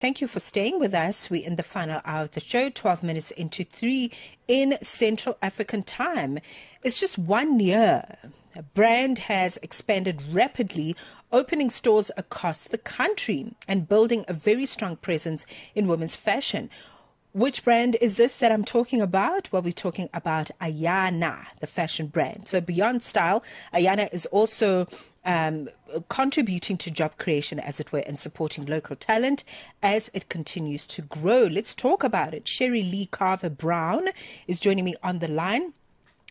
Thank you for staying with us. We're in the final hour of the show, 12 minutes into 3 in Central African time. It's just 1 year. The brand has expanded rapidly, opening stores across the country and building a very strong presence in women's fashion. Which brand is this that I'm talking about? Well, we're talking about AYANA, the fashion brand. So beyond style, AYANA is also contributing to job creation, as it were, and supporting local talent as it continues to grow. Let's talk about it. Sheri-Lee Carver-Brown is joining me on the line,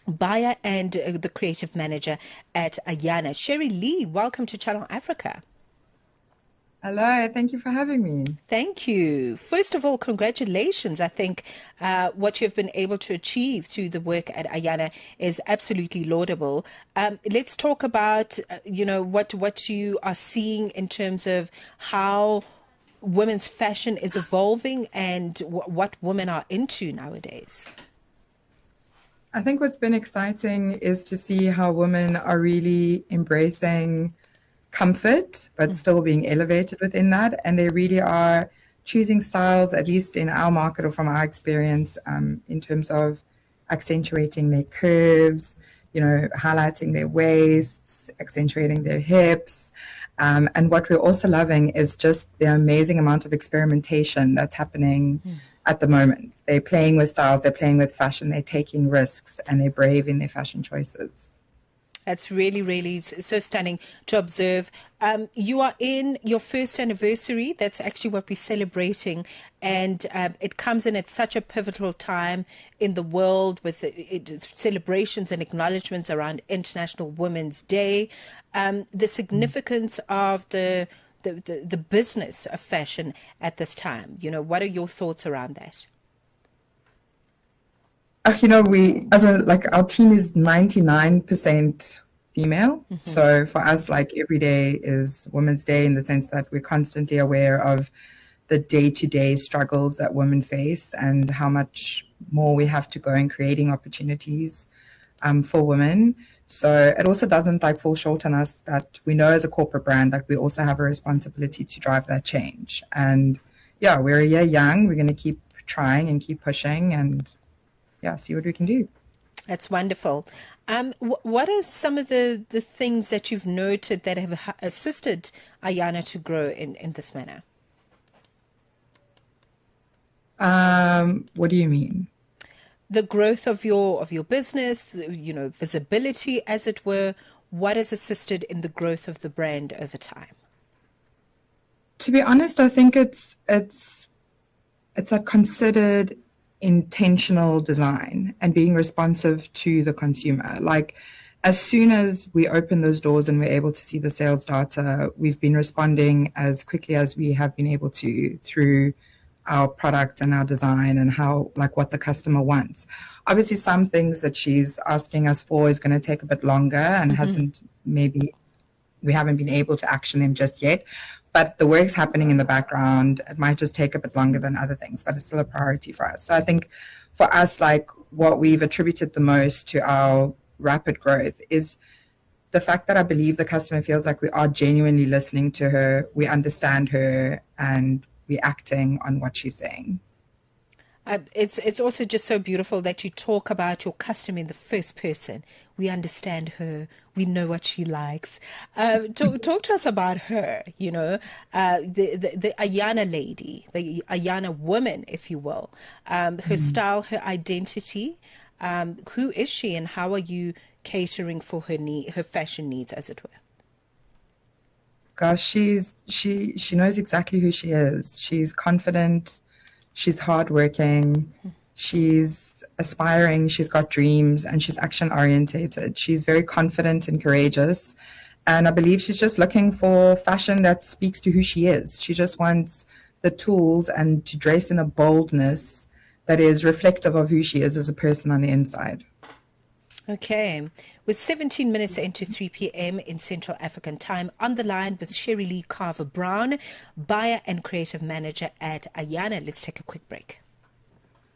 buyer and the creative manager at AYANA. Sheri-Lee, welcome to Channel Africa. Hello, thank you for having me. Thank you. First of all, congratulations. I think what you've been able to achieve through the work at AYANA is absolutely laudable. Let's talk about, what you are seeing in terms of how women's fashion is evolving and what women are into nowadays. I think what's been exciting is to see how women are really embracing comfort, but still being elevated within that. And they really are choosing styles, at least in our market or from our experience, in terms of accentuating their curves, highlighting their waists, accentuating their hips. And what we're also loving is just the amazing amount of experimentation that's happening at the moment. They're playing with styles, they're playing with fashion, they're taking risks, and they're brave in their fashion choices. That's really, really so stunning to observe. You are in your first anniversary. That's actually what we're celebrating. And it comes in at such a pivotal time in the world with celebrations and acknowledgements around International Women's Day. The significance of the business of fashion at this time. What are your thoughts around that? Our team is 99% female. So for us, every day is Women's Day in the sense that we're constantly aware of the day-to-day struggles that women face and how much more we have to go in creating opportunities for women. So it also doesn't fall short on us that we know as a corporate brand that we also have a responsibility to drive that change. And yeah, we're a year young. We're going to keep trying and keep pushing and see what we can do. That's wonderful. What are some of the things that you've noted that have assisted AYANA to grow in this manner? What do you mean? The growth of your business, visibility, as it were. What has assisted in the growth of the brand over time? To be honest, I think it's a considered intentional design and being responsive to the consumer. As soon as we open those doors and we're able to see the sales data, we've been responding as quickly as we have been able to through our product and our design and how what the customer wants. Obviously, some things that she's asking us for is going to take a bit longer and we haven't been able to action them just yet. But the work's happening in the background. It might just take a bit longer than other things, but it's still a priority for us. So I think for us, what we've attributed the most to our rapid growth is the fact that I believe the customer feels like we are genuinely listening to her, we understand her, and we're acting on what she's saying. It's also just so beautiful that you talk about your customer in the first person. We understand her. We know what she likes. Talk to us about her, the AYANA lady, the AYANA woman, if you will. Her style, her identity. Who is she and how are you catering for her fashion needs, as it were? Gosh, she knows exactly who she is. She's confident. She's hardworking, she's aspiring, she's got dreams, and she's action-orientated. She's very confident and courageous, and I believe she's just looking for fashion that speaks to who she is. She just wants the tools and to dress in a boldness that is reflective of who she is as a person on the inside. Okay, with 17 minutes into 3 p.m. in Central African time, on the line with Sheri-Lee Carver-Brown, buyer and creative manager at AYANA. Let's take a quick break.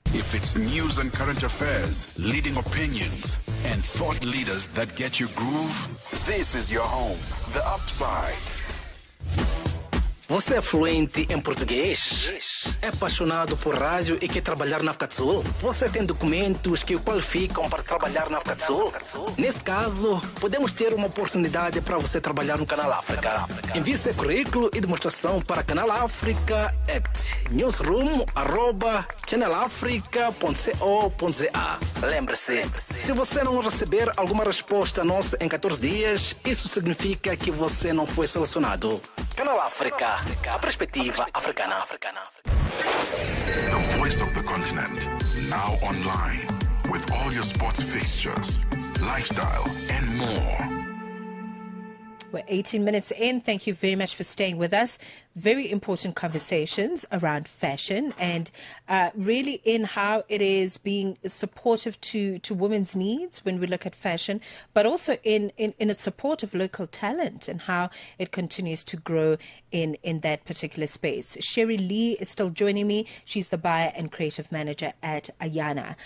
If it's news and current affairs, leading opinions, and thought leaders that get you groove, this is your home, The Upside. Você é fluente em português? É apaixonado por rádio e quer trabalhar na África do Sul? Você tem documentos que o qualificam para trabalhar na África do Sul? Nesse caso, podemos ter uma oportunidade para você trabalhar no Canal África. Envie seu currículo e demonstração para Canal África at newsroom@channelafrica.co.za. Lembre-se, se você não receber alguma resposta nossa em 14 dias, isso significa que você não foi selecionado. Canal África, a perspectiva africana. The voice of the continent, now online, with all your sports fixtures, lifestyle, and more. We're 18 minutes in. Thank you very much for staying with us. Very important conversations around fashion and really in how it is being supportive to women's needs when we look at fashion, but also in its support of local talent and how it continues to grow in that particular space. Sheri-Lee is still joining me. She's the buyer and creative manager at AYANA.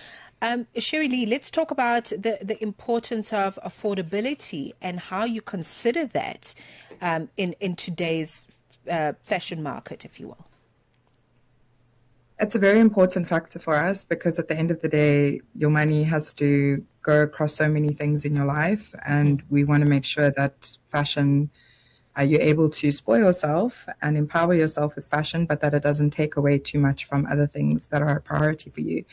Sheri-Lee, let's talk about the importance of affordability and how you consider that in today's fashion market, if you will. It's a very important factor for us because at the end of the day, your money has to go across so many things in your life, and we want to make sure that fashion, you're able to spoil yourself and empower yourself with fashion, but that it doesn't take away too much from other things that are a priority for you.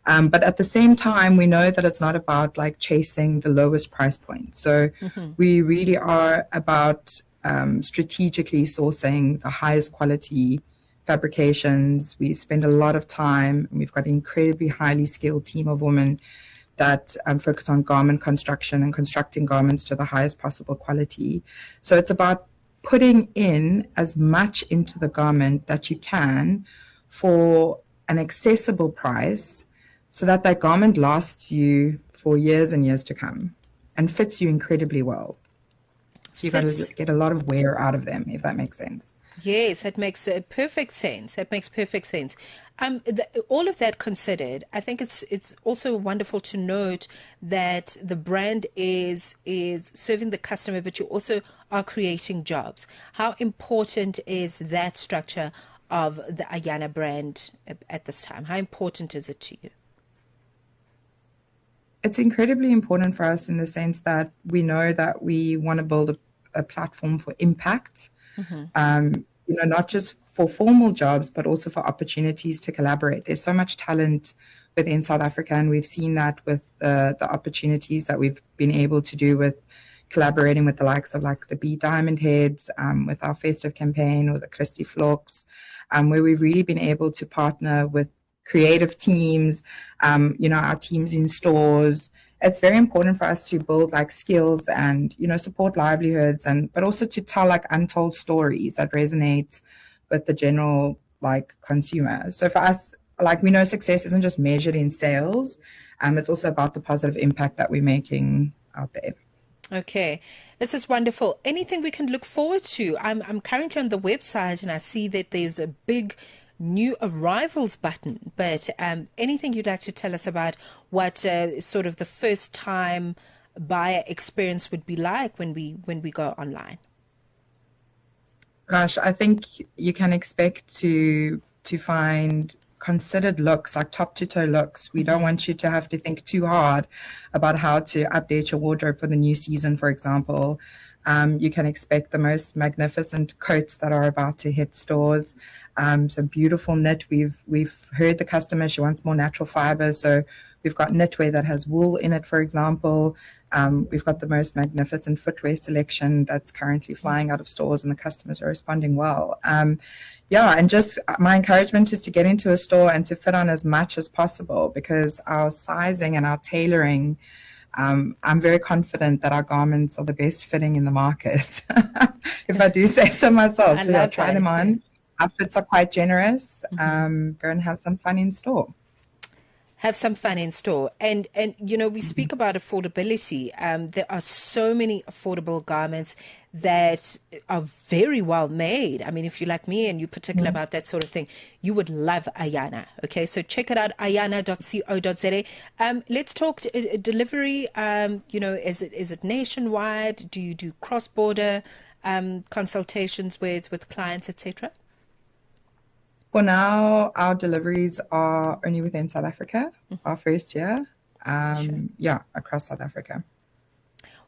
But at the same time, we know that it's not about like chasing the lowest price point. So we really are about strategically sourcing the highest quality fabrications. We spend a lot of time, and we've got an incredibly highly skilled team of women that focus on garment construction and constructing garments to the highest possible quality. So it's about putting in as much into the garment that you can for an accessible price, so that garment lasts you for years and years to come and fits you incredibly well. So you've got to get a lot of wear out of them, if that makes sense. Yes, that makes perfect sense. That makes perfect sense. All of that considered, I think it's also wonderful to note that the brand is serving the customer, but you also are creating jobs. How important is that structure of the AYANA brand at this time? How important is it to you? It's incredibly important for us in the sense that we know that we want to build a platform for impact, not just for formal jobs, but also for opportunities to collaborate. There's so much talent within South Africa, and we've seen that with the opportunities that we've been able to do with collaborating with the likes of like the B Diamond Heads, with our festive campaign, or the Christy Flocks, where we've really been able to partner with creative teams, our teams in stores. It's very important for us to build like skills and, support livelihoods, but also to tell like untold stories that resonate with the general like consumer. So for us, like, we know success isn't just measured in sales. It's also about the positive impact that we're making out there. Okay, this is wonderful. Anything we can look forward to? I'm currently on the website and I see that there's a big new arrivals button, but anything you'd like to tell us about what sort of the first time buyer experience would be like when we go online? Gosh, I think you can expect to find considered looks, like top to toe looks. We don't want you to have to think too hard about how to update your wardrobe for the new season, for example. You can expect the most magnificent coats that are about to hit stores. Some beautiful knit. We've heard the customer, she wants more natural fiber. So we've got knitwear that has wool in it, for example. We've got the most magnificent footwear selection that's currently flying out of stores, and the customers are responding well. And just my encouragement is to get into a store and to fit on as much as possible, because our sizing and our tailoring, I'm very confident that our garments are the best fitting in the market, if I do say so myself. So try them on. Our fits are quite generous. Go and have some fun in store. Have some fun in store. And we speak about affordability. There are so many affordable garments that are very well made. I mean, if you're like me and you're particular about that sort of thing, you would love AYANA. Okay, so check it out, ayana.co.za. Let's talk delivery. Is it nationwide? Do you do cross-border? consultations with clients, etc.? For now, our deliveries are only within South Africa, our first year. Across South Africa.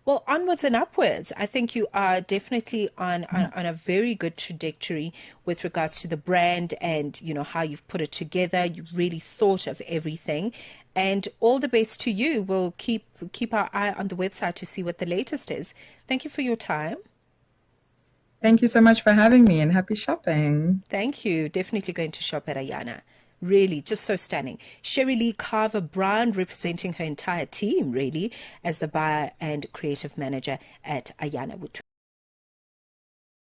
Well, onwards and upwards. I think you are definitely on a very good trajectory with regards to the brand and, you know, how you've put it together. You've really thought of everything. And all the best to you. We'll keep our eye on the website to see what the latest is. Thank you for your time. Thank you so much for having me, and happy shopping. Thank you. Definitely going to shop at AYANA. Really, just so stunning. Sheri-Lee Carver-Brown representing her entire team, really, as the buyer and creative manager at AYANA.